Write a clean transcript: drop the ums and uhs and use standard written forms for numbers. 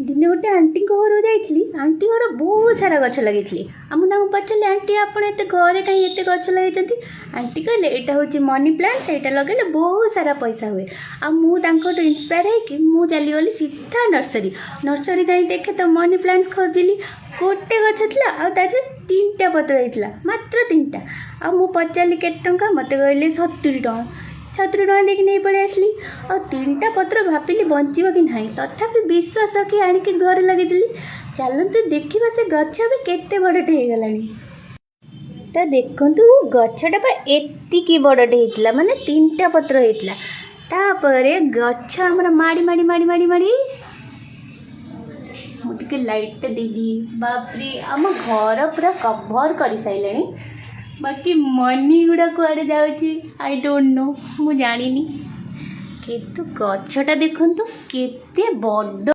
दिने गोटे आंटी घर जाइली आंटी घर बहुत सारा गछ लगे मुझे पचारि आंटी आपड़ एत घरे कहीं एत गछ लगे आंटी कहले यहाँ हूँ मनी प्लांट से लगे बहुत सारा पैसा हुए मुझे इन्स्पायर हो चलीगली सीधा नर्सरी नर्सरी जाई देखे तो मनी प्लांट्स खोजिली गोटे गछ था तीन टा पत्र होता मात्र तीन टा आ पचारि के मत कहले 70 टଙ୍କା 70 टଙ୍କା देकी नहीं पड़े आसली और तीन टा पत्र भाविली बंचब कि ना तथापि विश्वास कि आणिकी घर लगे चलते देखा से गछ भी केते बड़टे हो गलानी तो देखु गछटा पर एतिकी बड़टे होता माने तीन टा पत्र होता तापर गछ आमर माड़ी माड़ी माड़ी माड़ी माड़ी मुझे लाइट देदी बापरे आम घर पूरा कभर कर सारे बाकी मनी गुड़ा कुआड़े जाऊँगी आई डोंट नो मु जानी किंतु गछटा देखु केते बड़